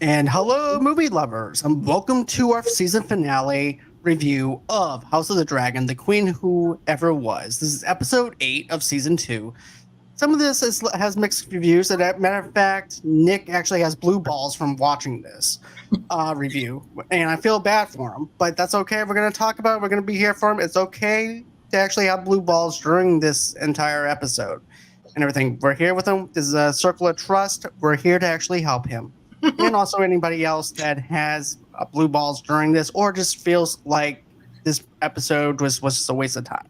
And hello, movie lovers, and welcome to our season finale review of House of the Dragon, The Queen Who Ever Was. This is episode 8 of season 2. Some of this has mixed reviews. As a matter of fact, Nick actually has blue balls from watching this review, and I feel bad for him, but that's okay. We're going to talk about it. We're going to be here for him. It's okay to actually have blue balls during this entire episode and everything. We're here with him. This is a circle of trust. We're here to actually help him. And also anybody else that has blue balls during this or just feels like this episode was just a waste of time.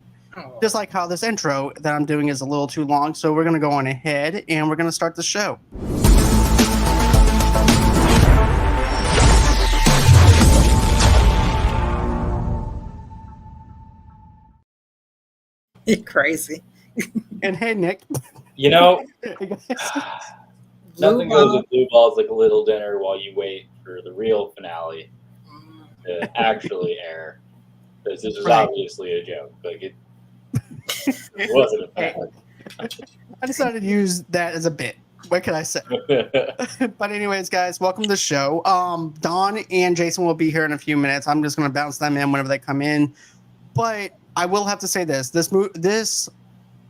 Just like how this intro that I'm doing is a little too long, so we're going to go on ahead and we're going to start the show. You're crazy. And hey, Nick. You know, Blue nothing goes ball. with blue balls like a little dinner while you wait for the real finale to actually air. Because this is Right. obviously a joke. Like it wasn't a fact. I decided to use that as a bit. What can I say? But anyways, guys, welcome to the show. Don and Jason will be here in a few minutes. I'm just going to bounce them in whenever they come in. But I will have to say this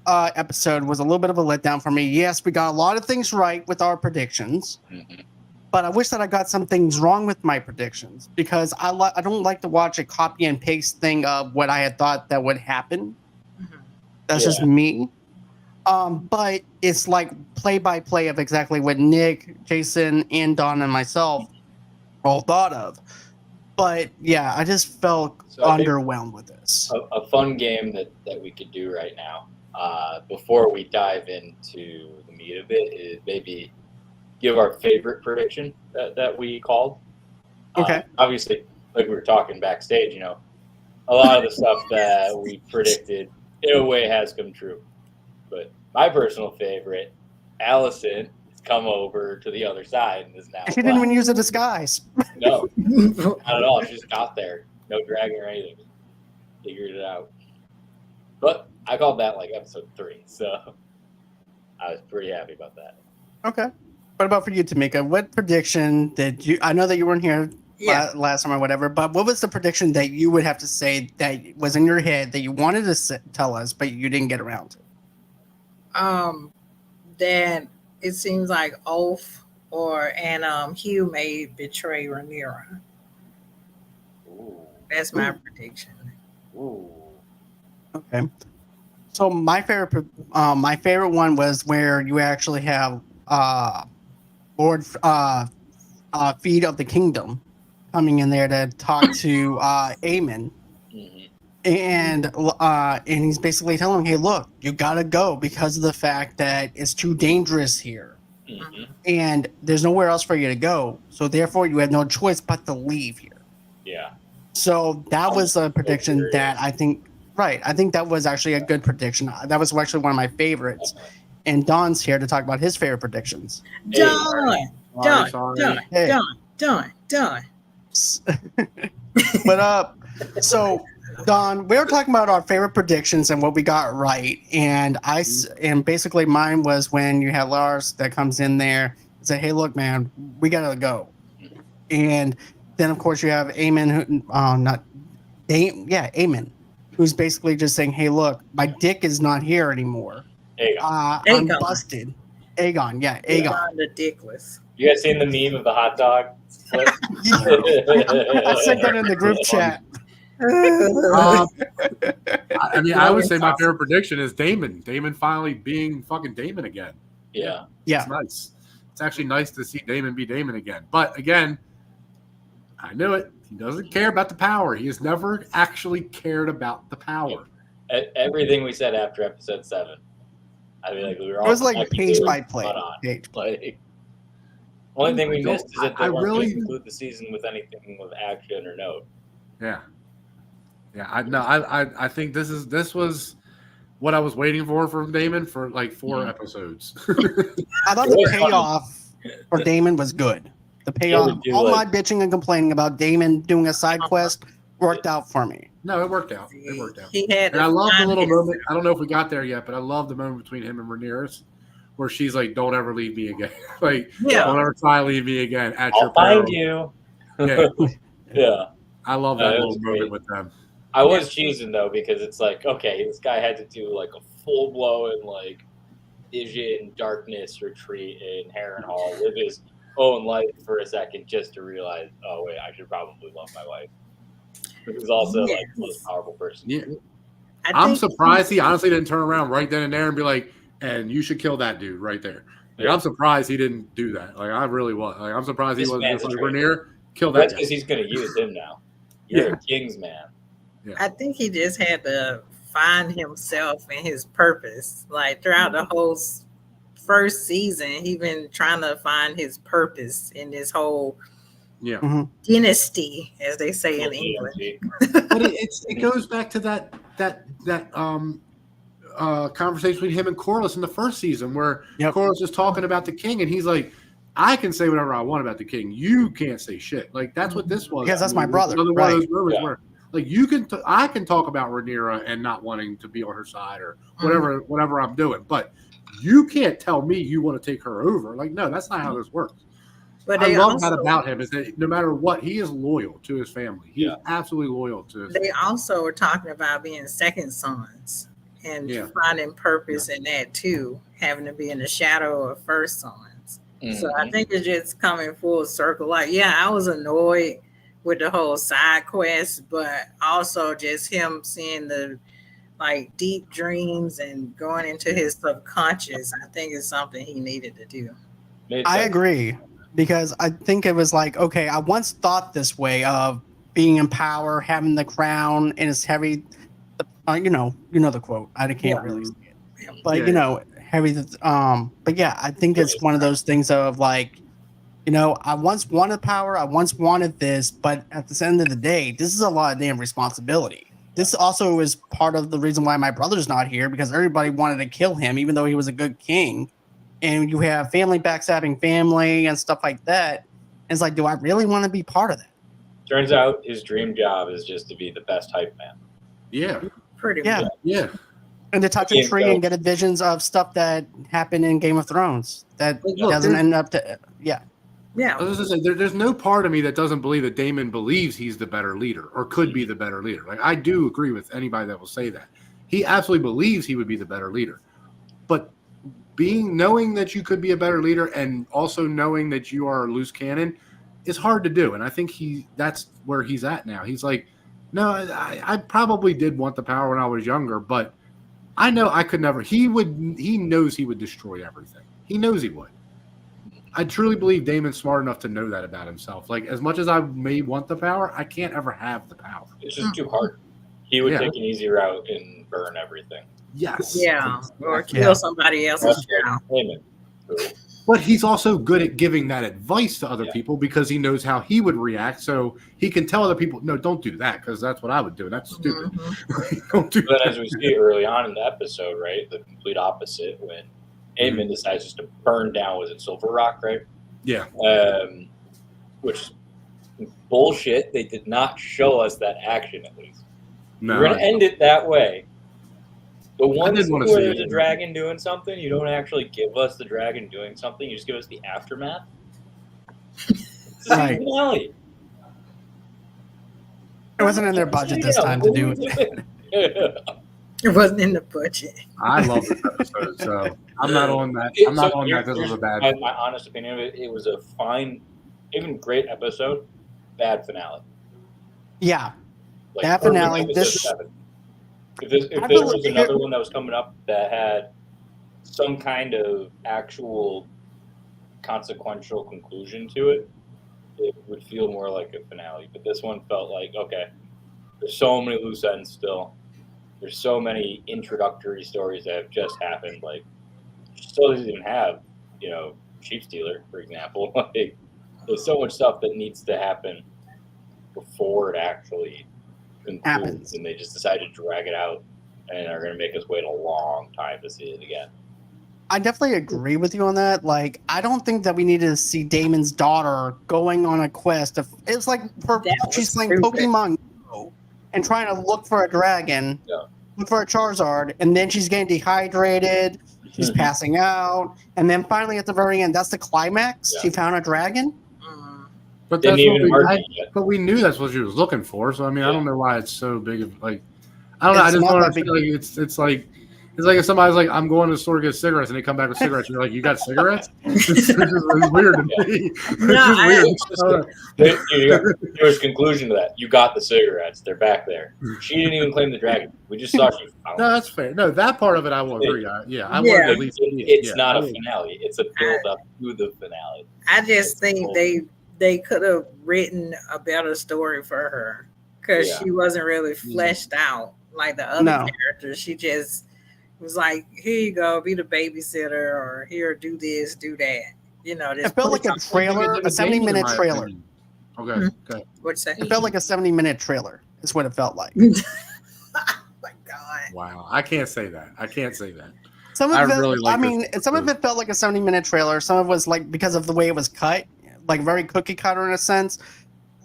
episode was a little bit of a letdown for me. Yes, we got a lot of things right with our predictions, but I wish that I got some things wrong with my predictions because I don't like to watch a copy and paste thing of what I had thought that would happen. That's just me. But it's like play by play of exactly what Nick, Jason, and Don and myself all thought of. But yeah, I just felt So I think underwhelmed with this. a fun game that we could do right now, before we dive into the meat of it, is maybe give our favorite prediction that we called. Okay. Obviously, like we were talking backstage, a lot of the stuff that we predicted in a way has come true. But my personal favorite, Allison, has come over to the other side and is now. She didn't even use a disguise. No, not at all. She just got there. No dragging or anything. Figured it out. But I called that like episode 3, so I was pretty happy about that. Okay. What about for you, Tamika? What prediction did you? I know that you weren't here last time or whatever, but what was the prediction that you would have to say that was in your head that you wanted to tell us, but you didn't get around to? That it seems like Oath and Hugh may betray Rhaenyra. Ooh. That's my prediction. Ooh. Okay. So my favorite one was where you actually have Lord Feed of the Kingdom coming in there to talk to Aemon. And he's basically telling him, hey, look, you gotta go because of the fact that it's too dangerous here. And there's nowhere else for you to go. So therefore you had no choice but to leave here. Yeah. So that was a prediction that I think that was actually a good prediction. That was actually one of my favorites. And Don's here to talk about his favorite predictions. Done. Hey. Done. What up? So, Don, we were talking about our favorite predictions and what we got right. And basically mine was when you had Lars that comes in there and say, hey, look, man, we got to go. And then, of course, you have Aemon, Aemon, who's basically just saying, hey, look, my dick is not here anymore. I'm busted. Aegon. Aegon the dickless. You guys seen the meme of the hot dog? I sent that in the group chat. I would say my favorite prediction is Daemon. Daemon finally being fucking Daemon again. Yeah. It's nice. It's actually nice to see Daemon be Daemon again. But again, I knew it. He doesn't care about the power. He has never actually cared about the power. Everything we said after episode 7. I mean, like we were all. It was like page by page. Like, only thing we missed is that they weren't really going to conclude the season with anything with action or note. Yeah. I think this was what I was waiting for from Daemon for like 4 episodes. I thought the payoff for Daemon was good. The payoff, all my bitching and complaining about Daemon doing a side quest worked out for me. No, it worked out. It worked out. He had and I love the little moment. I don't know if we got there yet, but I love the moment between him and Rhaenyra where she's like, "Don't ever leave me again. Like, Yeah. don't ever try to leave me again at I'll your find peril." you. Yeah, Yeah. I love No, that it little was moment great. with them. I was cheesing though because it's like, okay, this guy had to do like a full blown like vision darkness retreat in Harrenhal, live his own life for a second just to realize, oh wait, I should probably love my wife. Who's also like the most powerful person. Yeah, I I'm think surprised he honestly didn't turn around right then and there and be like, "And you should kill that dude right there." Like, Yeah. I'm surprised he didn't do that. Like, I really was. Like, I'm surprised he This wasn't man's just a like, traitor. "Rainier, kill that That's guy." because he's going to use him now. You're Yeah. a king's man. I think he just had to find himself and his purpose. Like throughout the whole first season, he been trying to find his purpose in this whole Yeah, dynasty, as they say in England. but it goes back to that conversation between him and Corlys in the first season, where Corlys is talking about the king, and he's like, "I can say whatever I want about the king. You can't say shit." Like, that's what this was. Because that's my brother, Another one of right? those moments where, like, I can talk about Rhaenyra and not wanting to be on her side or whatever I'm doing, but you can't tell me you want to take her over. Like, no, that's not how this works. But I love that about him is that no matter what, he is loyal to his family. He is absolutely loyal to his They also were talking about being second sons and finding purpose in that too, having to be in the shadow of first sons. So I think it's just coming full circle. Like, I was annoyed with the whole side quest, but also just him seeing the like deep dreams and going into his subconscious. I think it's something he needed to do. I agree, because I think it was like, okay, I once thought this way of being in power, having the crown, and it's heavy. You know the quote. I can't really say it, but heavy. But I think it's one of those things of like, I once wanted power, I once wanted this, but at the end of the day, this is a lot of damn responsibility. This also is part of the reason why my brother's not here, because everybody wanted to kill him, even though he was a good king. And you have family backstabbing family and stuff like that. And it's like, do I really want to be part of that? Turns out his dream job is just to be the best hype man. Yeah. Pretty much. Yeah. And to touch a tree and get visions of stuff that happened in Game of Thrones that doesn't end up to, I was just saying, there's no part of me that doesn't believe that Daemon believes he's the better leader or could be the better leader. Like, I do agree with anybody that will say that. He absolutely believes he would be the better leader. But knowing that you could be a better leader and also knowing that you are a loose cannon is hard to do. And I think that's where he's at now. He's like, no, I probably did want the power when I was younger, but I know I could never. He knows he would destroy everything. He knows he would. I truly believe Daemon's smart enough to know that about himself. Like, as much as I may want the power, I can't ever have the power. It's just too hard. He would take an easy route and burn everything. Yes. Yeah, or kill somebody else's child. But he's also good at giving that advice to other people because he knows how he would react. So he can tell other people, no, don't do that because that's what I would do. That's stupid. Don't do that. As we see early on in the episode, right, the complete opposite when Aemon decides just to burn down, was it Silver Rock, right? Yeah. Which is bullshit. They did not show us that action, at least. No. We're going to end it that way. The one didn't want to where see there's it. a dragon doing something, you don't actually give us the dragon doing something. You just give us the aftermath. It's the Right. finale. It wasn't in their budget this time to do it. It wasn't in the budget. I love this episode, so I'm not on that. I'm not on that because it was a bad. My honest opinion of it, it was a fine, even great episode, bad finale. Yeah. Like, That finale, episode this- 7. If there was another one that was coming up that had some kind of actual consequential conclusion to it, it would feel more like a finale. But this one felt like, okay, there's so many loose ends still. There's so many introductory stories that have just happened. Like, still doesn't even have, Sheep Stealer, for example. Like, there's so much stuff that needs to happen before it actually concludes, and they just decided to drag it out and are going to make us wait a long time to see it again. I definitely agree with you on that. Like, I don't think that we need to see Daemon's daughter going on a quest. It's like she's playing Pokemon Go and trying to look for a dragon, look for a Charizard, and then she's getting dehydrated, She's passing out, and then finally at the very end, that's the climax. Yeah. She found a dragon. But Didn't that's even what mark it yet. but we knew that's what she was looking for. So I mean, I don't know why it's so big of like. I don't know. It's I just not don't that understand. Like it's like if somebody's like, "I'm going to the store to get cigarettes," and they come back with cigarettes. You're like, "You got cigarettes?" It's weird to me. It's just weird. There's conclusion to that. You got the cigarettes. They're back there. She didn't even claim the dragon. We just saw she found No, them. that's fair. No, that part of it I will agree. I want to at least. It's not a finale. It's a build up to the finale. I just think they could have written a better story for her because she wasn't really fleshed out like the other characters. She just was like, "Here you go, be the babysitter," or "Here, do this, do that." You know, it felt like a trailer, a 70-minute trailer. Okay. What'd you say? It felt like a 70-minute trailer. Is what it felt like. Oh my God! Wow, I can't say that. Some of it, some of it felt like a 70-minute trailer. Some of it was like because of the way it was cut, like very cookie cutter in a sense.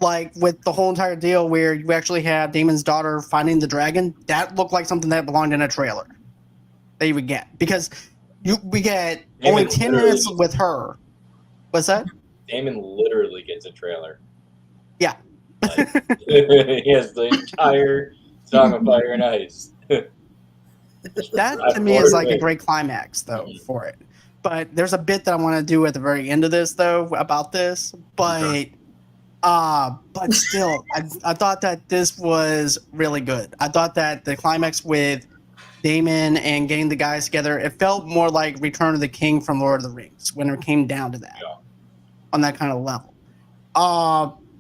Like with the whole entire deal where you actually had Daemon's daughter finding the dragon, that looked like something that belonged in a trailer that you would get because we get only 10 minutes with her. What's that? Daemon literally gets a trailer. Yeah. Like, he has the entire Song of Fire and Ice. That to me is like a great climax though for it. But there's a bit that I want to do at the very end of this though about this. But still, I thought that this was really good. I thought that the climax with Daemon and getting the guys together, it felt more like Return of the King from Lord of the Rings when it came down to that, on that kind of level.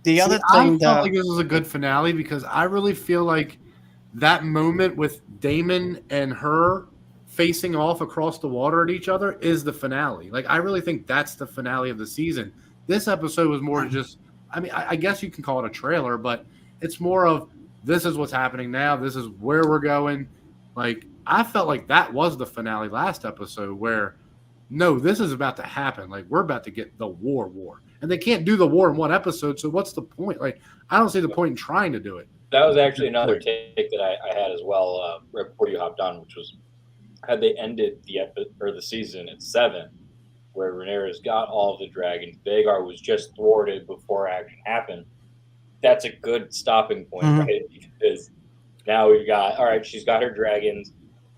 The other thing, I felt like this was a good finale because I really feel like that moment with Daemon and her facing off across the water at each other is the finale. Like, I really think that's the finale of the season. This episode was more just, I mean, I guess you can call it a trailer, but it's more of this is what's happening now. This is where we're going. Like, I felt like that was the finale last episode where, no, this is about to happen. Like, we're about to get the war. And they can't do the war in one episode, so what's the point? Like, I don't see the point in trying to do it. That was actually another take that I had as well right before you hopped on, which was had they ended the season at 7, where Rhaenyra's got all of the dragons, Vhagar was just thwarted before action happened. That's a good stopping point, right? Because now we've got, all right, she's got her dragons.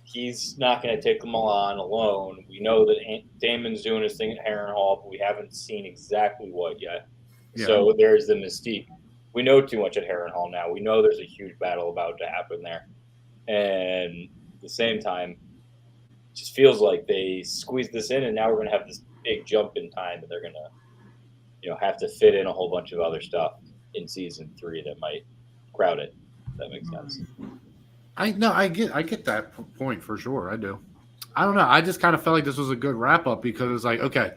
He's not going to take them all on alone. We know that Daemon's doing his thing at Harrenhal, but we haven't seen exactly what yet. Yeah. So there's the mystique. We know too much at Harrenhal now. We know there's a huge battle about to happen there. And at the same time, it just feels like they squeezed this in, and now we're going to have this big jump in time, and they're going to, have to fit in a whole bunch of other stuff in season 3 that might crowd it. If that makes sense. I get that point for sure. I do. I don't know. I just kind of felt like this was a good wrap up because it's like, okay,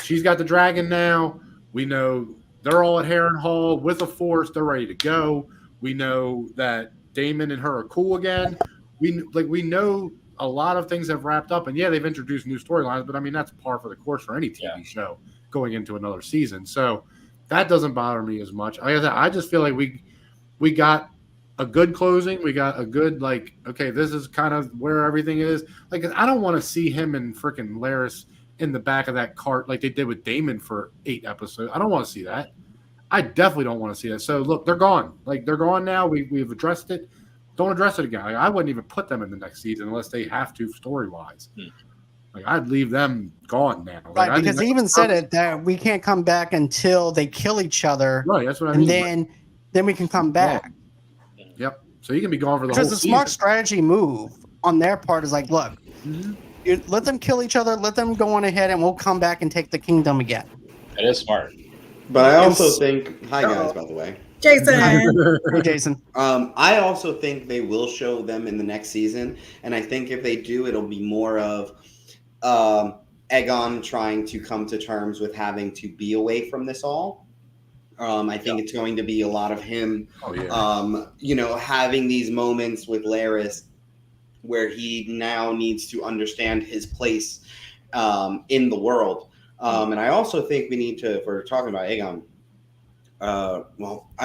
she's got the dragon now. We know they're all at Harrenhal with a force. They're ready to go. We know that Daemon and her are cool again. We know a lot of things have wrapped up, and yeah, they've introduced new storylines. But I mean, that's par for the course for any TV show going into another season. So that doesn't bother me as much. Like I said, I just feel like we got a good closing. We got a good, like, okay, this is kind of where everything is. Like, I don't want to see him and freaking Larys in the back of that cart like they did with Daemon for 8 episodes. I don't want to see that. I definitely don't want to see that. So, look, they're gone. Like, they're gone now. We've addressed it. Don't address it again. Like, I wouldn't even put them in the next season unless they have to story-wise. Like, I'd leave them gone now. Like, right, because he even said it that we can't come back until they kill each other. Right, that's what I mean. And then we can come back. Yep. So you can be gone for the whole season. Because the smart strategy move on their part is like, look, you let them kill each other, let them go on ahead, and we'll come back and take the kingdom again. It is smart. But I also think, hi guys, by the way. Jason. Hey, Jason. I also think they will show them in the next season. And I think if they do, it'll be more of Aegon trying to come to terms with having to be away from this all. I think it's going to be a lot of him, having these moments with Larys where he now needs to understand his place in the world. And I also think we need to, if we're talking about Aegon, I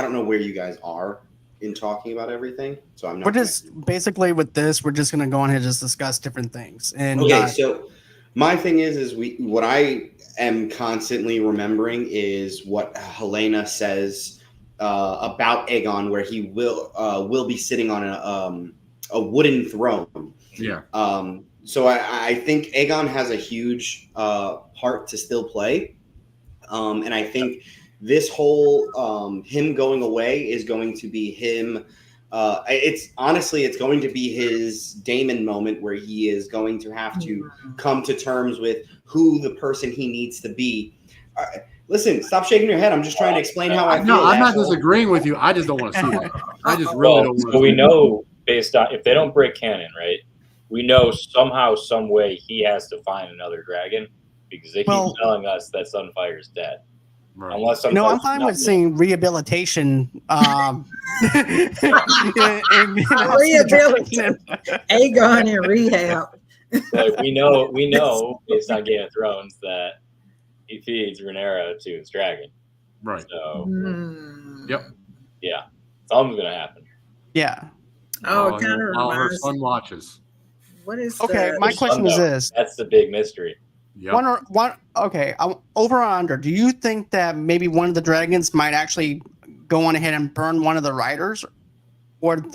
don't know where you guys are in talking about everything. So I'm not. We're just basically with this, we're just going to go on here and just discuss different things. And okay, so My thing is what I am constantly remembering is what Helena says about Aegon, where he will be sitting on a wooden throne. Yeah. So I think Aegon has a huge part to still play, and I think this whole him going away is going to be him. It's going to be his Daemon moment where he is going to have to come to terms with who the person he needs to be. Listen, stop shaking your head. I'm just trying to explain how I feel. No, I'm not asshole. disagreeing with you. I just don't want to see that. I just really don't want to. So we know based on if they don't break canon, right? We know somehow, some way he has to find another dragon because they keep telling us that Sunfire's dead. Right. Unless I'm fine with seeing rehabilitation. Rehabilitation. Aegon in rehab. Like we know based on Game of Thrones that he feeds Rhaenyra to his dragon. Right. So. Yep. Yeah. Something's gonna happen. Yeah. Oh, it kind of while her reminds. son watches. What is Okay, my question is this. That's the big mystery. Yep. Over or under, do you think that maybe one of the dragons might actually go on ahead and burn one of the riders? Or one of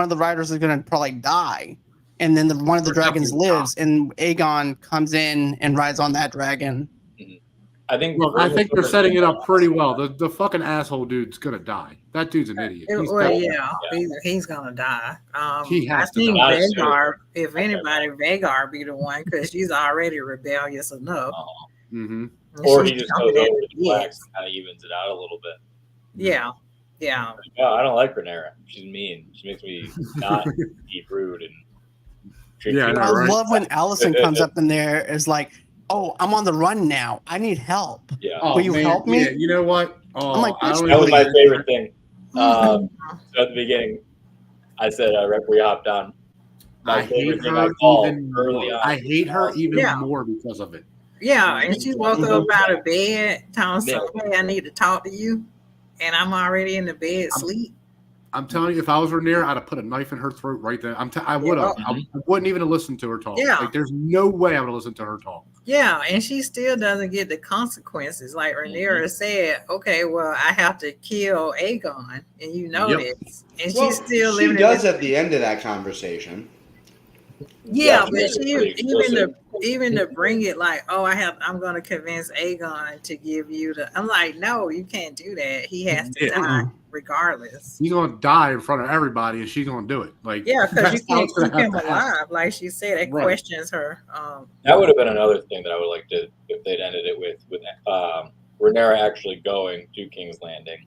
the riders is going to probably die, and then one of the dragons lives, and Aegon comes in and rides on that dragon? I think they're setting it up pretty well. The fucking asshole dude's gonna die. That dude's an idiot. He's gonna die. He has to die. Vhagar, if anybody, die. Vhagar be the one because she's already rebellious enough. Mm-hmm. Or he just goes over to the blacks and kind of evens it out a little bit. Yeah. No, I don't like Rhaenyra. She's mean. She makes me not be rude and treat I love when Alicent comes up in there is like, "Oh, I'm on the run now. I need help. Yeah. Will you help me?" Yeah, you know what? Oh, I'm like, that was my favorite thing. So at the beginning, I said right before we hopped on. I hate her even more because of it. Yeah, and she woke up out of bed, telling somebody, "I need to talk to you," and I'm already in the bed asleep. I'm telling you, if I was Rhaenyra, I'd have put a knife in her throat right there. I would have. I wouldn't even have listened to her talk. Yeah. Like, there's no way I would have listened to her talk. Yeah, and she still doesn't get the consequences. Like Rhaenyra said, okay, well, I have to kill Aegon, and you know this. And she's still living. She does at the end of that conversation. Yeah, but she even to bring it like, oh, I'm going to convince Aegon to give you the. I'm like, no, you can't do that. He has to die regardless. He's going to die in front of everybody, and she's going to do it. Like, yeah, because you can't keep him alive. Like she said, it questions her. That would have been another thing that I would like to if they'd ended it with Rhaenyra actually going to King's Landing,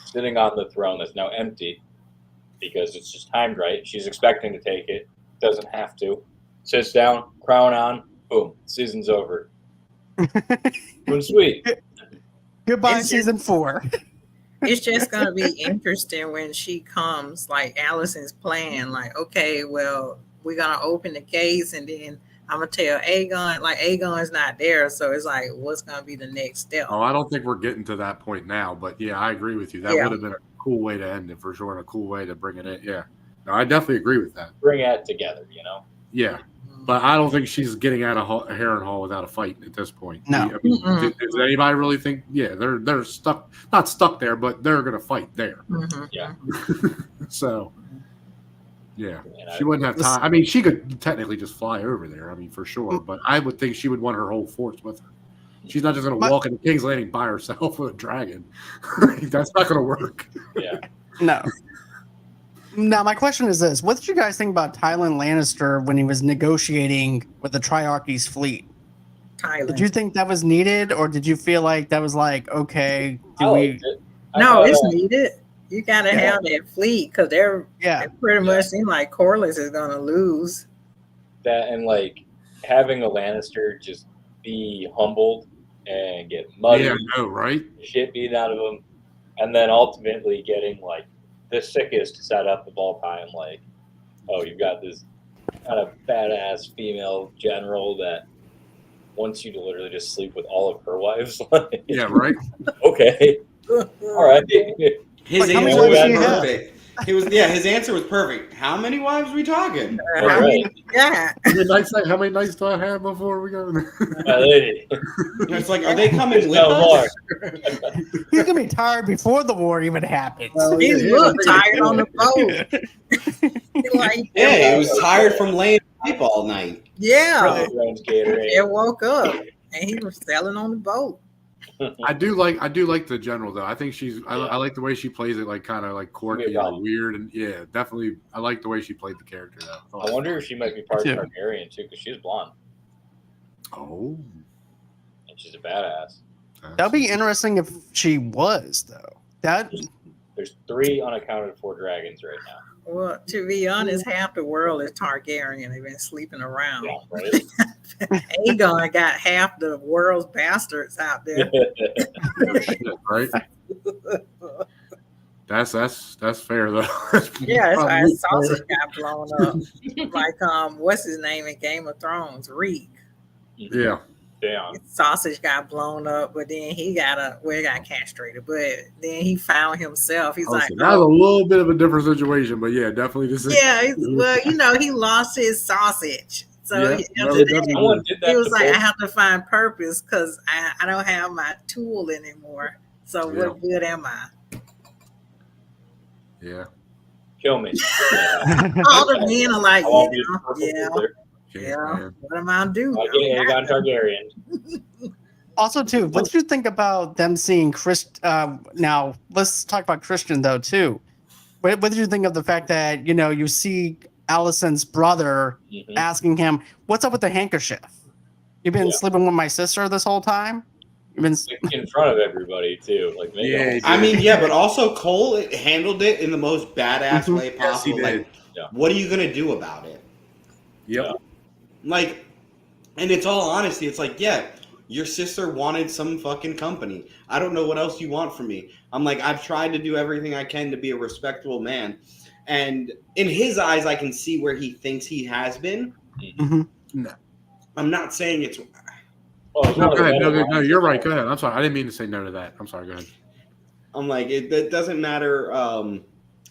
sitting on the throne that's now empty because it's just timed right. She's expecting to take it. Doesn't have to. Sits down, crown on, boom, season's over. Sweet. Goodbye, season 4. It's just gonna be interesting when she comes, like Alicent's plan, like, okay, well, we're gonna open the gates and then I'm gonna tell Aegon, like Aegon's not there, so it's like, what's gonna be the next step? Oh, I don't think we're getting to that point now, but yeah, I agree with you. That would have been a cool way to end it for sure, and a cool way to bring it in. Yeah. No, I definitely agree with that. Bring it together, you know? Yeah. But I don't think she's getting out of Harrenhal without a fight at this point. No. I mean, does anybody really think? Yeah, they're stuck, not stuck there, but they're going to fight there. Mm-hmm. Yeah. So, yeah, she wouldn't have time. I mean, she could technically just fly over there. I mean, for sure. But I would think she would want her whole force with her. She's not just going to walk into King's Landing by herself with a dragon. That's not going to work. Yeah. No. Now, my question is this. What did you guys think about Tywin Lannister when he was negotiating with the Triarchy's fleet? Did you think that was needed, or did you feel like that was like, okay, No, it's needed. You got to have that fleet because it pretty much seem like Corlys is going to lose. That and like having a Lannister just be humbled and get muddy, right? Shit beat out of him, and then ultimately getting like the sickest setup of all time. Like, oh, you've got this kind of badass female general that wants you to literally just sleep with all of her wives. Yeah, right. Okay. All right. His age was perfect. His answer was perfect. How many wives are we talking? Yeah. How many nights do I have before we go? It's like, are they coming with us? He's gonna be tired before the war even happens. He looked tired on the boat. He was tired from laying pipe all night. Yeah. It woke up and he was sailing on the boat. I do like the general though. I think I like the way she plays it, like kind of like quirky or weird, and yeah, definitely I like the way she played the character though. I wonder if she might be part of Targaryen too, because she's blonde. Oh, and she's a badass. That'd be interesting if she was though. There's 3 unaccounted for dragons right now. Well, to be honest, half the world is Targaryen. They've been sleeping around. Yeah, right? Aegon got half the world's bastards out there. Right? That's fair though. Yeah, that's why his sausage got blown up. Like what's his name in Game of Thrones? Reek. Yeah. Damn. His sausage got blown up, but then he got castrated. But then he found himself. He's like, that was a little bit of a different situation, but yeah, definitely this is. Yeah, well, he lost his sausage. So he was like, I have to find purpose because I don't have my tool anymore. So what good am I? Yeah. Kill me. All the men are like, yeah. What am I do? Aegon Targaryen. Also, too, what did you think about them seeing now, let's talk about Christian though too. What did you think of the fact that you see Allison's brother asking him, "What's up with the handkerchief? You've been sleeping with my sister this whole time? You've been in front of everybody too." Like, but also Cole handled it in the most badass way possible. Like, what are you gonna do about it? Yep. Like, and it's all honesty. It's like, your sister wanted some fucking company. I don't know what else you want from me. I'm like, I've tried to do everything I can to be a respectable man. And in his eyes, I can see where he thinks he has been. Mm-hmm. No. I'm not saying it's... No, go ahead. No, you're right. Go ahead. I'm sorry. I didn't mean to say no to that. I'm sorry. Go ahead. I'm like, it doesn't matter...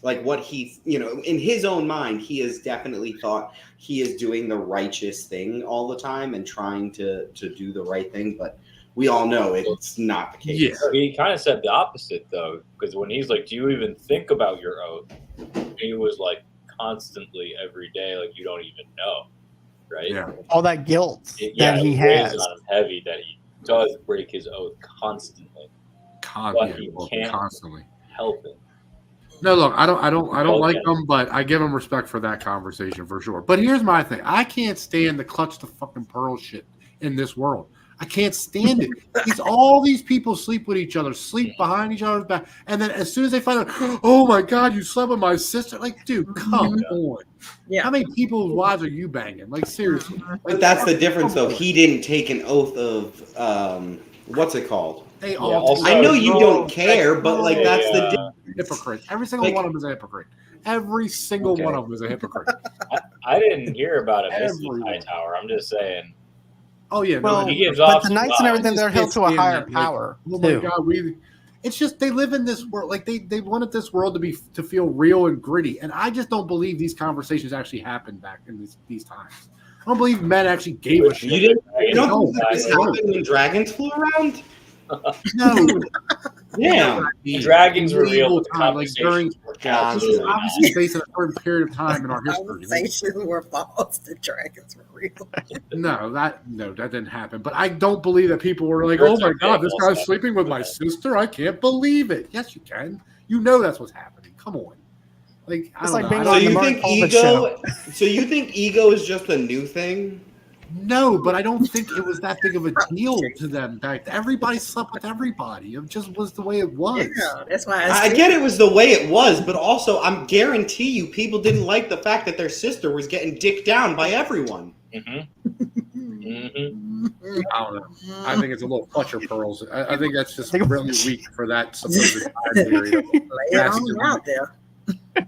like what he, in his own mind, he has definitely thought he is doing the righteous thing all the time and trying to do the right thing. But we all know it's not the case. Yeah. He kind of said the opposite, though, because when he's like, do you even think about your oath? He was like constantly every day, like you don't even know. Right. Yeah. All that guilt that he has on him heavy that he does break his oath constantly. But he can't constantly help it. No, look, I don't like them, but I give them respect for that conversation for sure. But here's my thing: I can't stand the clutch the fucking pearl shit in this world. I can't stand it. All these people sleep with each other, sleep behind each other's back, and then as soon as they find out, oh my god, you slept with my sister, like, dude, come on. Yeah. How many people's wives are you banging? Like, seriously. But that's the difference, though. He didn't take an oath of what's it called? They all. I know you don't care, but like that's the hypocrite. Every single one of them is a hypocrite. Every single one of them is a hypocrite. I didn't hear about it in Hightower. I'm just saying. Oh yeah, well, he gives but off the knights and everything, they're held to a higher power. Oh my god, it's just they live in this world. Like they wanted this world to feel real and gritty, and I just don't believe these conversations actually happened back in these times. I don't believe men actually gave a shit. You don't think this happened when dragons flew around? No. Yeah. The dragons were real. Like during obviously based on a certain period of time in our history. Conversations were false. The dragons were real. No, that didn't happen. But I don't believe that people were like, oh my god, this guy's sleeping with my sister. I can't believe it. Yes, you can. You know that's what's happening. Come on. Like, I don't know. So you think ego? So you think ego is just a new thing? No, but I don't think it was that big of a deal to them back then. Everybody slept with everybody. It just was the way it was. Yeah, that's why I get it was the way it was, but also I'm guarantee you people didn't like the fact that their sister was getting dicked down by everyone. Mm-hmm. Mm-hmm. I don't know. I think it's a little clutch of pearls. I think that's just really weak for that supposed time period. Out there.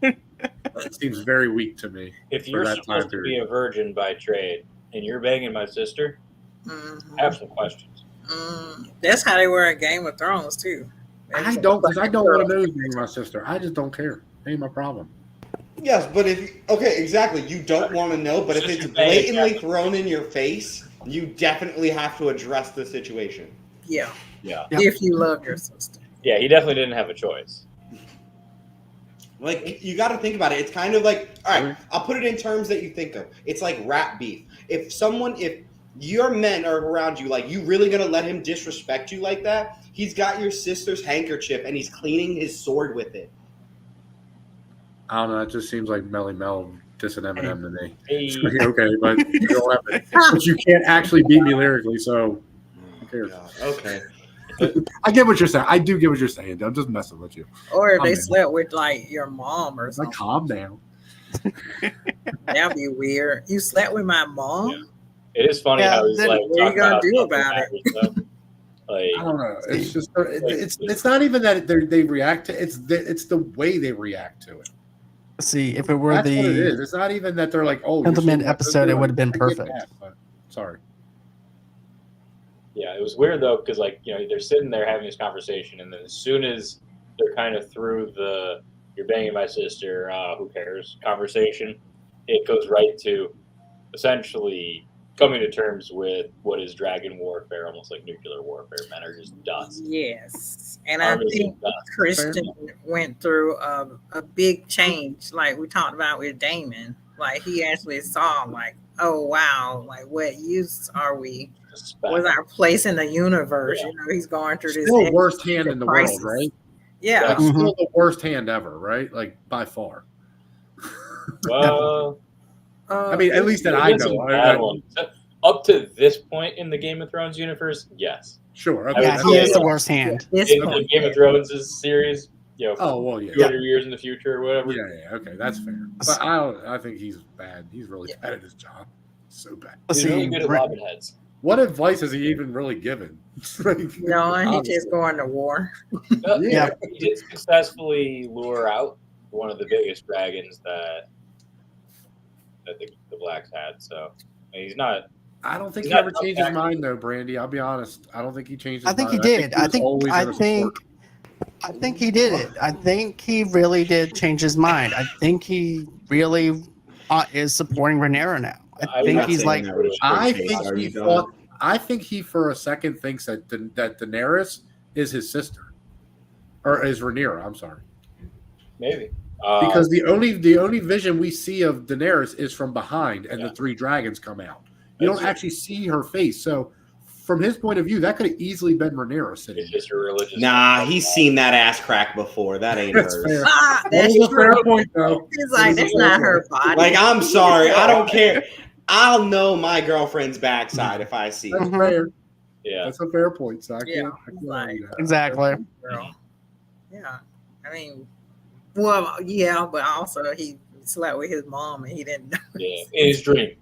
It seems very weak to me. If you're supposed to be a virgin by trade and you're banging my sister, I have some questions. That's how they were in Game of Thrones too. I don't want to know anything about my sister. I just don't care. Ain't my problem. Yes, but exactly. You don't want to know, but if it's blatantly thrown in your face, you definitely have to address the situation. Yeah. Yeah. If you love your sister. Yeah, he definitely didn't have a choice. Like, you got to think about it. It's kind of like, all right, I'll put it in terms that you think of. It's like rap beef. If your men are around you, like, you really going to let him disrespect you like that? He's got your sister's handkerchief and he's cleaning his sword with it. I don't know. It just seems like Melly Mel dissing Eminem to me. Hey. Okay, but you don't have it. But you can't actually beat me lyrically, so who cares? Okay. I get what you're saying. I do get what you're saying. I'm just messing with you. Or if they slept with like your mom or something. Like, calm down. That'd be weird. You slept with my mom? Yeah. It is funny how he's like, what are you gonna do about it? Like, I don't know. It's just it's not even that they react to it's the way they react to it. See, if it were That's what it the is. It's not even that they're like, oh, gentleman episode, it would have been I get perfect. that, but sorry. Yeah, it was weird though, because like, you know, they're sitting there having this conversation, and then as soon as they're kind of through the "you're banging my sister, who cares" conversation, it goes right to essentially coming to terms with what is dragon warfare, almost like nuclear warfare. Men are just dust. Yes, and I think Christian went through a big change, like we talked about with Damon. Like, he actually saw, like, oh wow, like, what use are we? What's our place in the universe? Yeah. You know, he's going through this. Still worst hand in the world, right? Yeah, like, still the worst hand ever, right? Like, by far. Well, I mean, at least that I know. Up to this point in the Game of Thrones universe, yes. Sure. Okay. Yeah, he is the worst hand. In the Game of Thrones series, you know, 200 years in the future or whatever. Yeah, okay, that's fair. But I think he's bad. He's really bad at his job. So bad. He's really good at lobbing heads. What advice has he even really given? No, he just going to war. Yeah, he did successfully lure out one of the biggest dragons that the Blacks had. So he's not. I don't think he ever changed his mind, though, Brandy. I'll be honest. I don't think he changed his mind. I think he did. I think he did it. I think he really did change his mind. I think he really is supporting Rhaenyra now. I think he's like. I think he for a second thinks that Daenerys is his sister, or is Rhaenyra. I'm sorry. Maybe. Because the only vision we see of Daenerys is from behind, and the three dragons come out. You don't actually see her face. So, from his point of view, that could have easily been Rhaenyra sitting. It's just a religious. Nah, he's seen that ass crack before. That ain't hers. That's a fair point, though. He's like, that's not her body. Like, I'm sorry, I don't care. I'll know my girlfriend's backside if I see it. That's fair. Yeah, that's a fair point. So exactly. Girl. Yeah, I mean, well, yeah, but also he slept with his mom and he didn't know. Yeah, in his dream.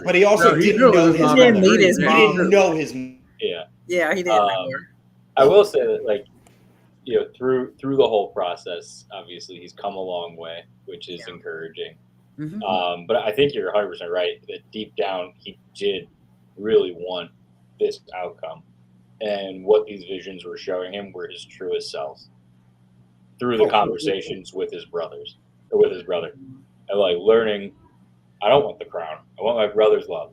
But he also didn't know his mom. He didn't meet his mom. He didn't know his. Yeah. Yeah, he didn't know her. I will say that, like, you know, through the whole process, obviously he's come a long way, which is encouraging. Mm-hmm. But I think you're 100% right that deep down he did really want this outcome, and what these visions were showing him were his truest self through the conversations with his brothers or with his brother, and like learning, I don't want the crown. I want my brother's love.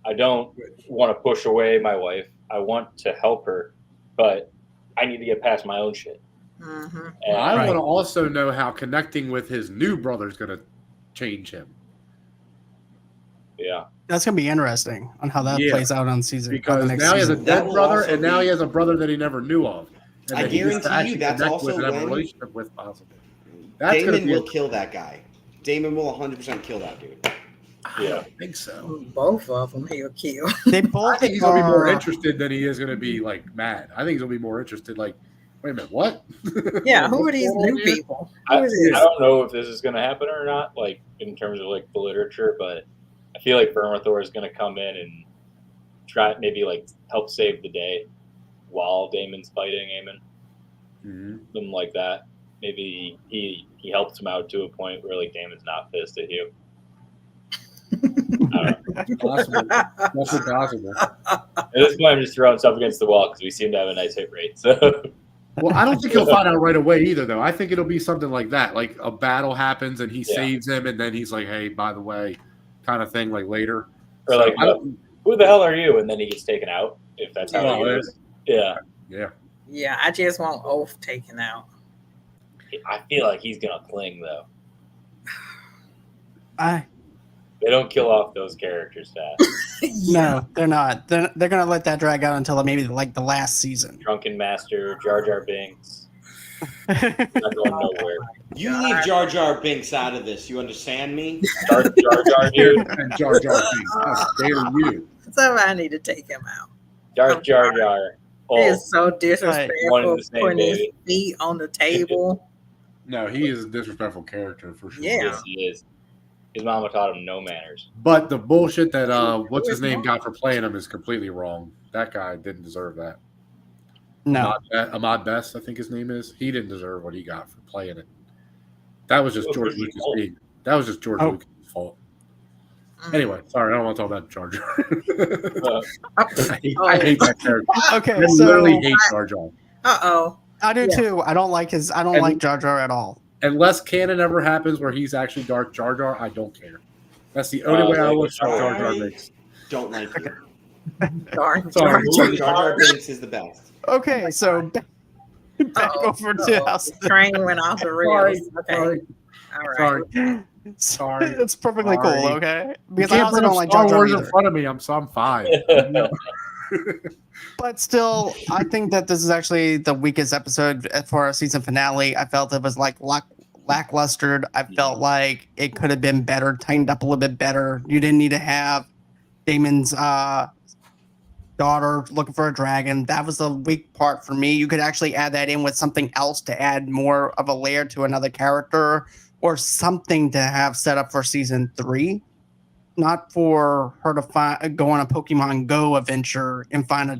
I don't want to push away my wife. I want to help her, but I need to get past my own shit. Mm-hmm. And I want to also know how connecting with his new brother is going to change him. Yeah, that's gonna be interesting on how that plays out on season. Because now he has a dead brother, and now he has a brother that he never knew of. And I guarantee you that's also with, when have a relationship with possibly. Damon will kill that guy. Damon will 100% kill that dude. Yeah, I don't think so. Both of them he'll kill. They both. I think he's gonna be more interested than he is gonna be like mad. I think he's gonna be more interested. Like, wait a minute, what? Yeah, who are these new people? I don't know if this is going to happen or not, like in terms of like the literature, but I feel like Vermithor is going to come in and try maybe like help save the day while Damon's fighting Aemon, something like that. Maybe he helps him out to a point where like Damon's not pissed at you. That's possible. That's possible. At this point, I'm just throwing stuff against the wall because we seem to have a nice hit rate. So. Well, I don't think he'll find out right away either, though. I think it'll be something like that. Like a battle happens and he saves him, and then he's like, "Hey, by the way," kind of thing. Like later, or so like, who the hell are you? And then he gets taken out. If that's how it goes. Yeah. Yeah, I just want Oath taken out. I feel like he's gonna cling though. They don't kill off those characters fast. No, they're not. They're gonna let that drag out until maybe like the last season. Drunken Master, Jar Jar Binks. Not going nowhere. You leave Jar Jar Binks out of this. You understand me? Jar Jar, dude. And Jar Jar Binks. How dare you? Somebody need to take him out. Jar Jar. He is so disrespectful, putting his feet on the table. No, he is a disrespectful character for sure. Yeah. Yes, he is. His mama taught him no manners. But the bullshit that what's his name got for playing him is completely wrong. That guy didn't deserve that. No. Ahmad Best, I think his name is. He didn't deserve what he got for playing it. That was just George Lucas being. That was just George Lucas' fault. Anyway, sorry, I don't want to talk about Jar Jar. I hate that character. Okay, I literally hate Jar Jar. I do too. I don't like his. I don't like Jar Jar at all. Unless canon ever happens where he's actually Dark Jar Jar, I don't care. That's the only way I will show Jar Jar Binks. Don't like it. Jar Jar Binks is the best. Okay, so back over to House. The train went off the rails. Sorry. All right. Sorry. It's perfectly cool, okay? Because I can't also bring don't like Star Jar Jar Wars either. in front of me. I'm fine. But still, I think that this is actually the weakest episode for our season finale. I felt it was like lackluster. I felt like it could have been better, tightened up a little bit better. You didn't need to have Damon's daughter looking for a dragon. That was the weak part for me. You could actually add that in with something else to add more of a layer to another character or something to have set up for season 3. Not for her to go on a Pokemon Go adventure and find a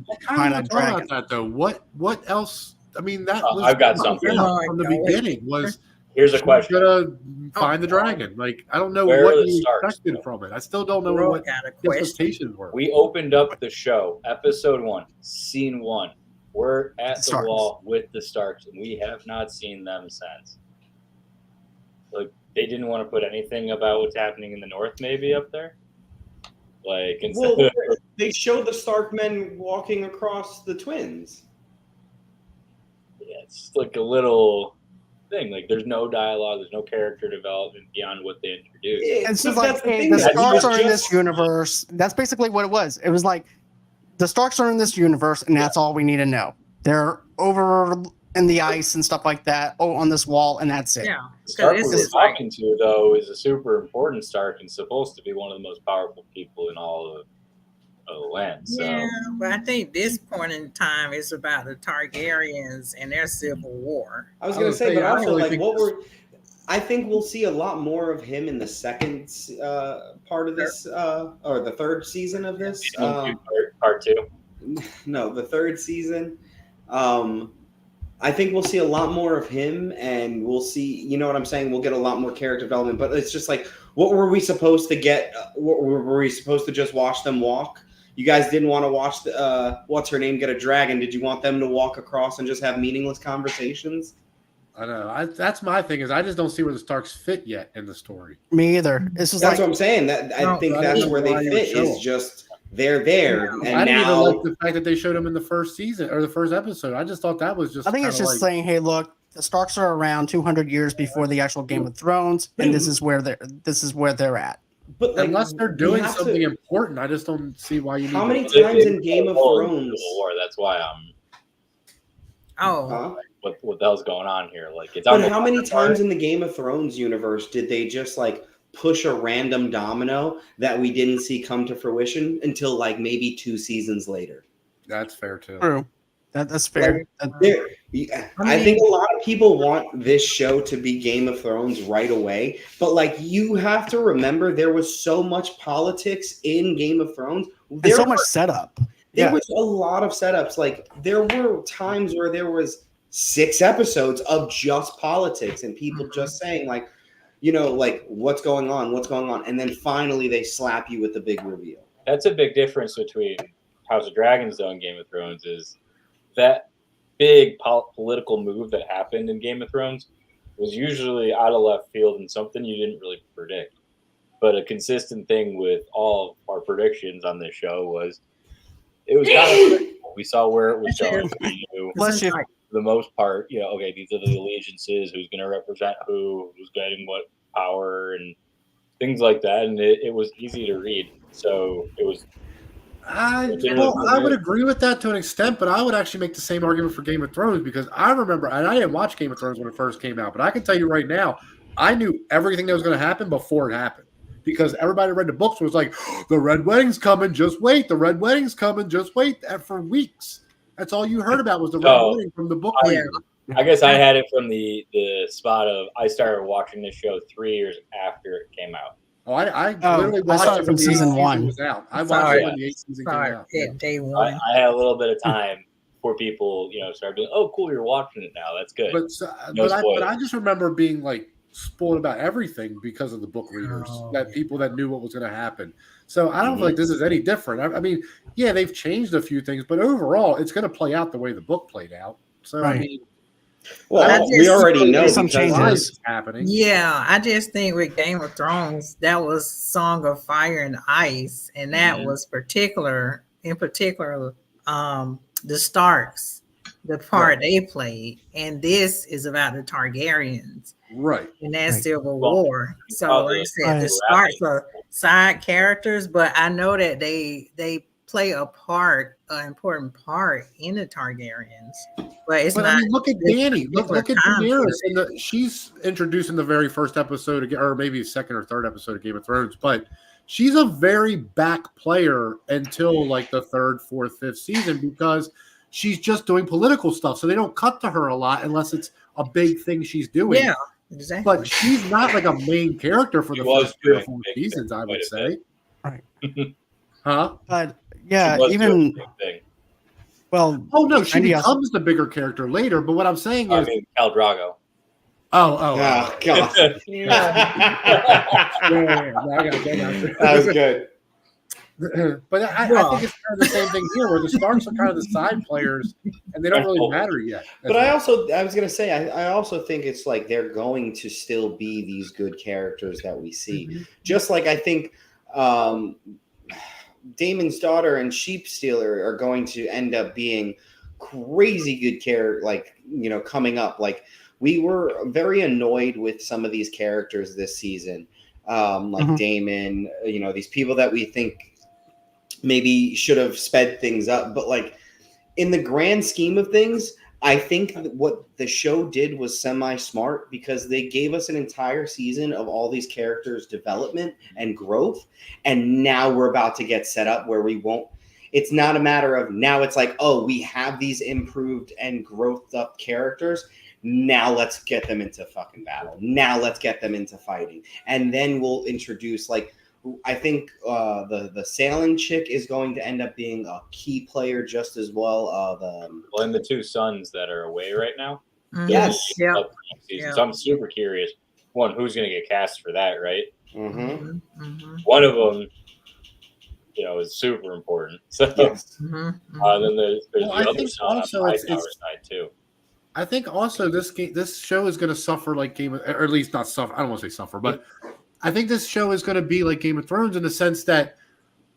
dragon. About that though, what else? I mean, that was I've got something from the beginning. Was here's a question: gotta find the dragon. Like I don't know Where what are the you stars? expected from it. I still don't know what the expectations were. We opened up the show, episode 1, scene 1. We're at the wall with the Starks, and we have not seen them since. Like they didn't want to put anything about what's happening in the north, maybe up there. Like instead they showed the Stark men walking across the twins. Yeah, it's like a little thing. Like there's no dialogue, there's no character development beyond what they introduced. It's just like, hey, the Starks are in this universe. That's basically what it was. It was like the Starks are in this universe, and that's all we need to know. They're over in the ice and stuff like that. Oh, on this wall, and that's it. Yeah. The Stark we're talking to, though, is a super important Stark and supposed to be one of the most powerful people in all of the land. So. Yeah, but I think this point in time is about the Targaryens and their civil war. I was going to say, but also, like, I think we'll see a lot more of him in the second part of this, or the third season of this. Part 2. No, the third season. I think we'll see a lot more of him, and we'll see, you know what I'm saying? We'll get a lot more character development, but it's just like, what were we supposed to get? Were we supposed to just watch them walk? You guys didn't want to watch what's her name get a dragon. Did you want them to walk across and just have meaningless conversations? I know. That's my thing is I just don't see where the Starks fit yet in the story. Me either. It's just that's what I'm saying. That I think that's where they fit is just they're there. And I didn't now, even like the fact that they showed them in the first season or the first episode. I just thought that was just. I think it's just saying, hey, look, the Starks are around 200 years before the actual Game of Thrones, and this is where they're at. But like, unless they're doing something important, I just don't see why you. How many times in Game of Thrones? War. That's why I'm. Oh. What the hell's going on here? Like it's. But how many times in the Game of Thrones universe did they just like push a random domino that we didn't see come to fruition until like maybe 2 seasons later? That's fair too. True. That's fair. I think a lot of people want this show to be Game of Thrones right away, but like you have to remember there was so much politics in Game of Thrones. There's so much setup. There was a lot of setups. Like there were times where there was 6 episodes of just politics and people just saying like, you know, like what's going on, and then finally they slap you with the big reveal. That's a big difference between House of Dragons though and Game of Thrones is that big political move that happened in Game of Thrones was usually out of left field and something you didn't really predict. But a consistent thing with all of our predictions on this show was it was kind of predictable. We saw where it was going. We knew for the most part, okay, these are the allegiances, who's going to represent who's getting what power and things like that. And it was easy to read. So it was. I would agree with that to an extent, but I would actually make the same argument for Game of Thrones because I remember, and I didn't watch Game of Thrones when it first came out, but I can tell you right now, I knew everything that was going to happen before it happened because everybody read the books was like, the Red Wedding's coming, just wait. The Red Wedding's coming, just wait. And for weeks, that's all you heard about was the Red Wedding from the book. I guess I had it from the spot of I started watching this show 3 years after it came out. Oh, I literally watched it from season 1. I watched it when the 8th season came out. Day one. I had a little bit of time before people, started being, oh, cool, you're watching it now. That's good. But I just remember being like spoiled about everything because of the book readers, people that knew what was going to happen. So I don't feel like this is any different. I mean, yeah, they've changed a few things, but overall, it's going to play out the way the book played out. So right. I mean. Well, we already know some changes happening. Yeah, I just think with Game of Thrones, that was Song of Fire and Ice, and that was in particular, the Starks, the part they played, and this is about the Targaryens, right? And that's Civil War. So, like I said, the Starks are side characters, but I know that they play an important part in the Targaryens. But it's not. I mean, look at Dany. Look at Daenerys. She's introduced in the very first episode, or maybe second or third episode of Game of Thrones. But she's a very back player until like the third, fourth, fifth season because she's just doing political stuff. So they don't cut to her a lot unless it's a big thing she's doing. Yeah, exactly. But she's not like a main character for the first 3 or 4 seasons, I would say. Right. Huh? But yeah, even. Well, she becomes the bigger character later. But what I'm saying is, Khal Drogo. Oh, God. That was good. But I think it's kind of the same thing here, where the Starks are kind of the side players, and they don't really matter yet. But I was going to say, I also think it's like they're going to still be these good characters that we see. Just like I think Daemon's daughter and Sheep Stealer are going to end up being crazy good coming up. Like we were very annoyed with some of these characters this season, like Daemon, these people that we think maybe should have sped things up. But like in the grand scheme of things, I think what the show did was semi-smart because they gave us an entire season of all these characters' development and growth. And now we're about to get set up where we won't. It's not a matter of now it's like, oh, we have these improved and growthed up characters. Now let's get them into fucking battle. Now let's get them into fighting. And then we'll introduce I think the sailing chick is going to end up being a key player just as well. And the 2 sons that are away right now. Yes. Yeah. So I'm super curious. One, who's going to get cast for that, right? One of them, is super important. So then there's the other son on the Hightower side too. I think also this show is going to suffer like or at least not suffer. I don't want to say suffer, but I think this show is going to be like Game of Thrones in the sense that,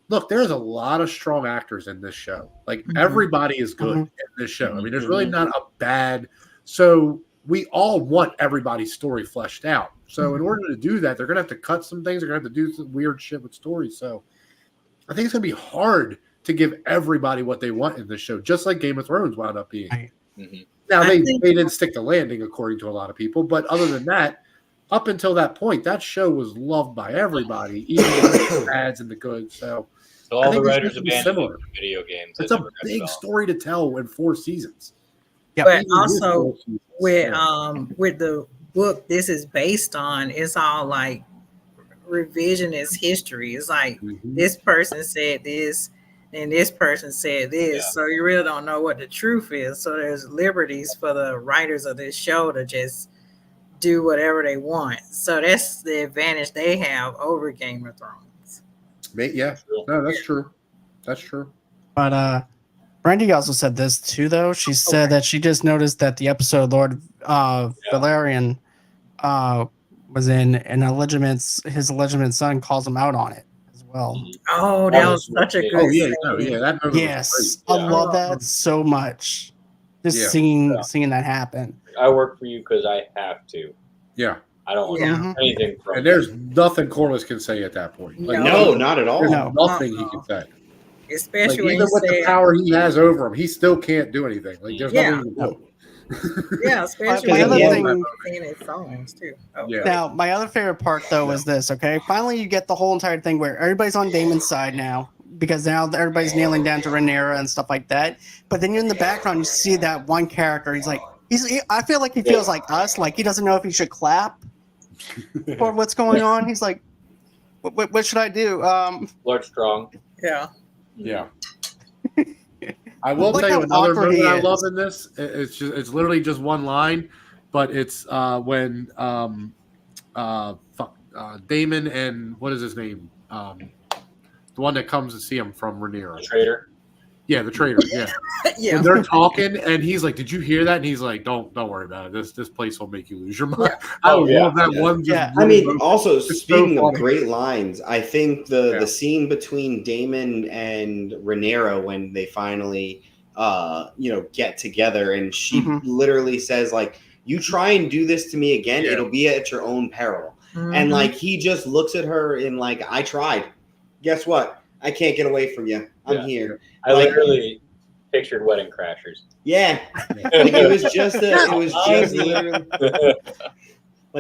look, there's a lot of strong actors in this show. Like everybody is good in this show. I mean, there's really not a bad. So we all want everybody's story fleshed out. So in order to do that, they're going to have to cut some things. They're going to have to do some weird shit with stories. So I think it's going to be hard to give everybody what they want in this show, just like Game of Thrones wound up being. Now, they didn't stick the landing, according to a lot of people. But other than that, up until that point, that show was loved by everybody, even the bads and the good. So all the writers abandoned video games. It's a big story to tell in 4 seasons. Yeah, but also with the book this is based on, it's all like revisionist history. It's like this person said this and this person said this, so you really don't know what the truth is. So there's liberties for the writers of this show to just do whatever they want. So that's the advantage they have over Game of Thrones. Yeah, no, that's true. That's true. But Brandy also said this too, though. She said that she just noticed that the episode Lord Valerian was in, and his illegitimate son calls him out on it as well. Oh, that was such a good scene. That movie Yes, was I great. love that so much. Just seeing that happen. I work for you because I have to. Yeah. I don't want anything from And there's nothing Corliss can say at that point. Like, no, not at all. There's nothing he can say. Especially like, even with the power he has over him, he still can't do anything. Like there's nothing he can do. Yeah, especially my other thing, in his songs too. Now, my other favorite part though is this. Okay, finally you get the whole entire thing where everybody's on Daemon's side now, because now everybody's kneeling down to Rhaenyra and stuff like that. But then you're in the background, you see that one character. He's like, I feel like he feels like us. Like he doesn't know if he should clap for what's going on. He's like, what should I do? Lord Strong. Yeah. I will tell you another moment I love in this. It's literally just one line, but it's when Daemon and what is his name? The one that comes to see him from Rhaenyra. The traitor. Yeah, the traitor. Yeah. When they're talking, and he's like, "Did you hear that?" And he's like, "Don't worry about it. This place will make you lose your mind." I love that one. I mean, also speaking of great lines, I think the scene between Daemon and Rhaenyra when they finally, get together, and she literally says, like, "You try and do this to me again, it'll be at your own peril." And like he just looks at her and like, "I tried. Guess what? I can't get away from you. I'm here." I literally pictured Wedding Crashers. Yeah, like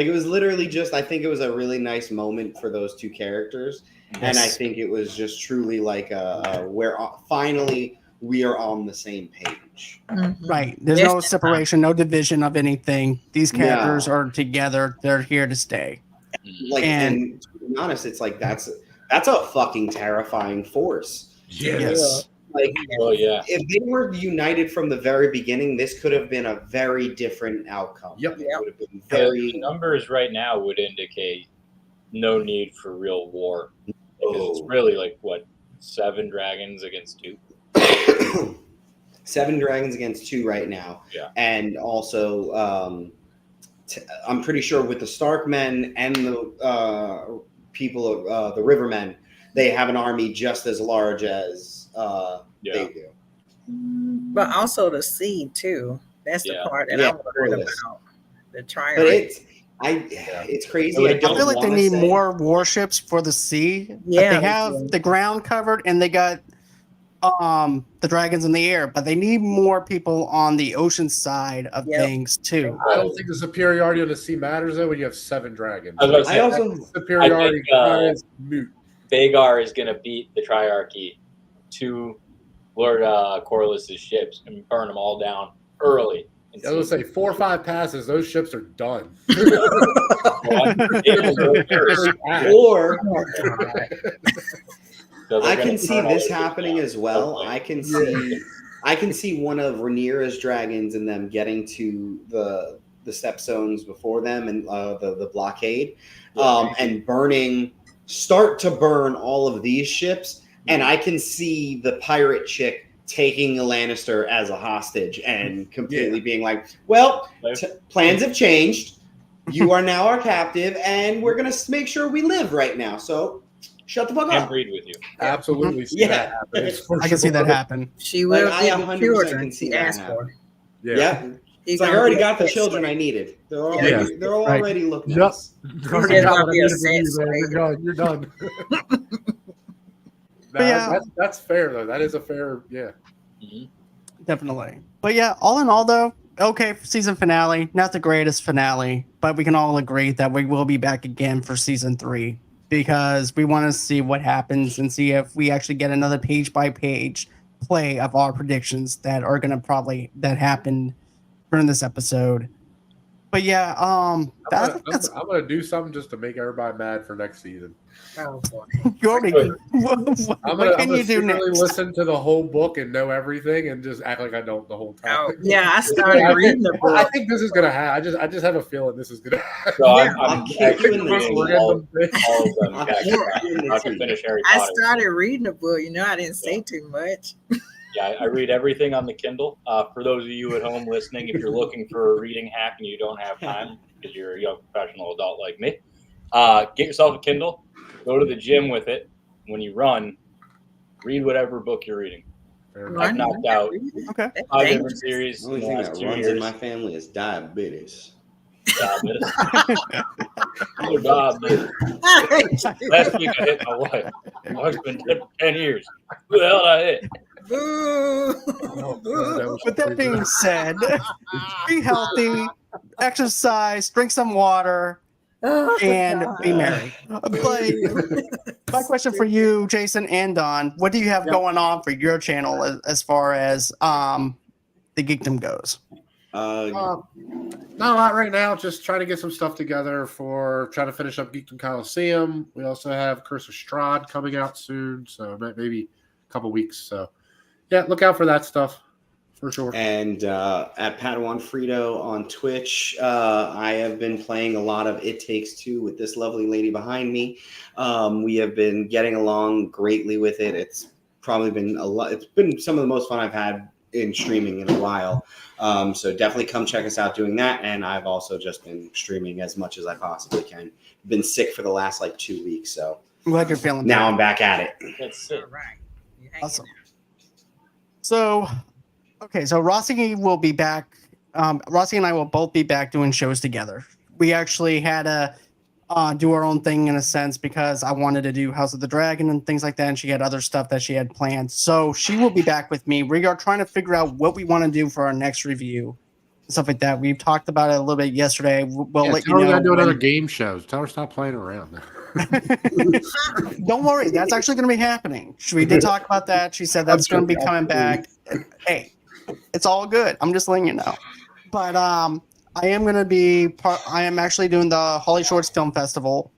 it was literally just. I think it was a really nice moment for those two characters, and I think it was just truly like where finally we are on the same page. Right. There's no separation, no division of anything. These characters are together. They're here to stay. Like, and to be honest, it's like that's a fucking terrifying force. Yes. Like, if they were united from the very beginning, this could have been a very different outcome. Yep. It would have been very. The numbers right now would indicate no need for real war. It's really like 7 dragons against 2. 7 dragons against 2 right now. Yeah. And also, I'm pretty sure with the Stark men and the people of the Rivermen, they have an army just as large as they do. But also the sea too. That's the part that I'm worried about. The trial. But it's crazy. I feel like they need more warships for the sea. Yeah, they have the ground covered and they got the dragons in the air, but they need more people on the ocean side of things too. I don't think the superiority on the sea matters though when you have 7 dragons. I also superiority is moot. Vagar is going to beat the Triarchy to Lord Corliss's ships and burn them all down early. I was going to say 4 or 5 passes, those ships are done. Or I can see this happening as well. I can see one of Rhaenyra's dragons and them getting to the stepstones before them and the blockade, and start to burn all of these ships. And I can see the pirate chick taking a Lannister as a hostage and completely being like, well, plans have changed. You are now our captive, and we're going to make sure we live right now. So shut the fuck up. I agreed with you. Absolutely see that happen. I can see that happen. She will I get the children she asked for. Yeah. It's like I already got the children I needed. They're already looking at us. You're done. That's fair though. That is a fair, Definitely. But yeah, all in all though, okay, season finale, not the greatest finale, but we can all agree that we will be back again for season 3 because we want to see what happens and see if we actually get another page by page play of our predictions that are going to that happened during this episode. But yeah, I'm gonna do something just to make everybody mad for next season. Oh boy. What can you do next? Listen to the whole book and know everything and just act like I don't the whole time. Oh, yeah, I started reading the book. I think this is gonna happen. I just have a feeling this is gonna happen. So I'm actually reading all of them. I can finish Harry Potter. I started reading the book. I didn't say too much. Yeah, I read everything on the Kindle. For those of you at home listening, if you're looking for a reading hack and you don't have time because you're a young professional adult like me, get yourself a Kindle. Go to the gym with it. When you run, read whatever book you're reading. I've knocked out 5 different series. The only thing that runs in my family is diabetes. Diabetes. Diabetes. Last week I hit my wife. My wife's been dead for 10 years. Who the hell did I hit? With that being said, be healthy, exercise, drink some water, and be merry. But my question for you, Jason and Don, what do you have going on for your channel as far as the geekdom goes? Not a lot right now. Just trying to get some stuff together for trying to finish up Geekdom Coliseum. We also have Curse of Strahd coming out soon, so maybe a couple weeks. So yeah, look out for that stuff for sure. And at Padawan Frito on Twitch, I have been playing a lot of It Takes Two with this lovely lady behind me. We have been getting along greatly with it. It's probably been a lot. It's been some of the most fun I've had in streaming in a while. So definitely come check us out doing that. And I've also just been streaming as much as I possibly can. Been sick for the last 2 weeks. So I'm glad you're feeling now better. I'm back at it. That's it. All right. Awesome. So Rossie will be back. Rossie and I will both be back doing shows together. We actually had to do our own thing in a sense because I wanted to do House of the Dragon and things like that, and she had other stuff that she had planned. So she will be back with me. We are trying to figure out what we want to do for our next review, stuff like that. We've talked about it a little bit yesterday. We'll let you know. Tell her to do another game show. Tell her to stop playing around. Don't worry, that's actually going to be happening. We did talk about that. She said that's going to be coming back. Hey, it's all good. I'm just letting you know. But I am going to be I am actually doing the Holly Shorts Film Festival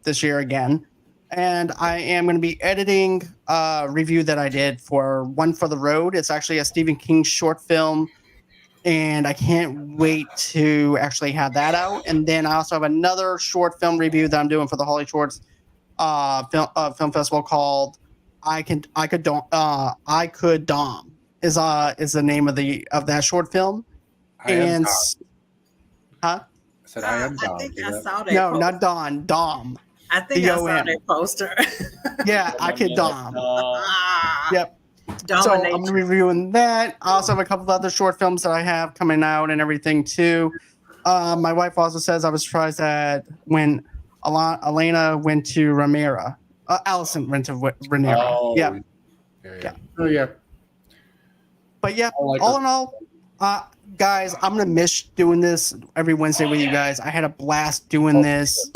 this year again, and I am going to be editing a review that I did for One for the Road. It's actually a Stephen King short film, and I can't wait to actually have that out. And then I also have another short film review that I'm doing for the Holly Shorts film festival called I Could Dom is the name of that short film. I and I said I am Dom. I think I saw that. No, poster. not Don. Dom. I think I saw that poster. Yeah, I Could Dom. Yep. Domination. So I'm going to be reviewing that. I also have a couple of other short films that I have coming out and everything too. My wife also says I was surprised that when Elena went to Ramira. Allison went to Rhaenyra. Oh, yeah. Oh, yeah. But yeah, all in all, guys, I'm going to miss doing this every Wednesday with you guys. I had a blast doing this.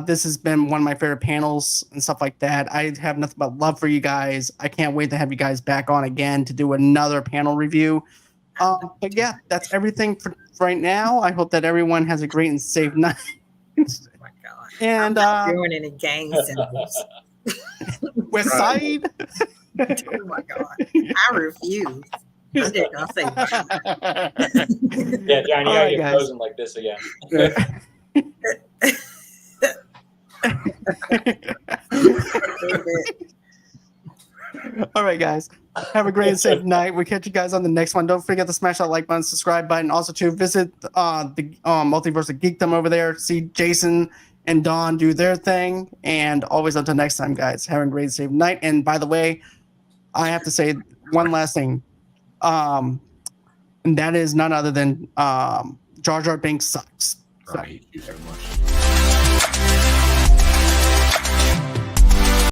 This has been one of my favorite panels and stuff like that. I have nothing but love for you guys. I can't wait to have you guys back on again to do another panel review. But yeah, that's everything for right now. I hope that everyone has a great and safe night. Oh my God. And I'm not doing any gang symbols. West Side. Oh my God. I refuse. I'm just gonna say Yeah, John, you gotta Alright, get guys. frozen like this again. All right, guys. Have a great and safe night. We'll catch you guys on the next one. Don't forget to smash that like button, subscribe button. Also, to visit the Multiverse of Geekdom over there. See Jason and Dawn do their thing. And always until next time, guys. Have a great and safe night. And by the way, I have to say one last thing. And that is none other than Jar Jar Binks sucks. I hate you so much.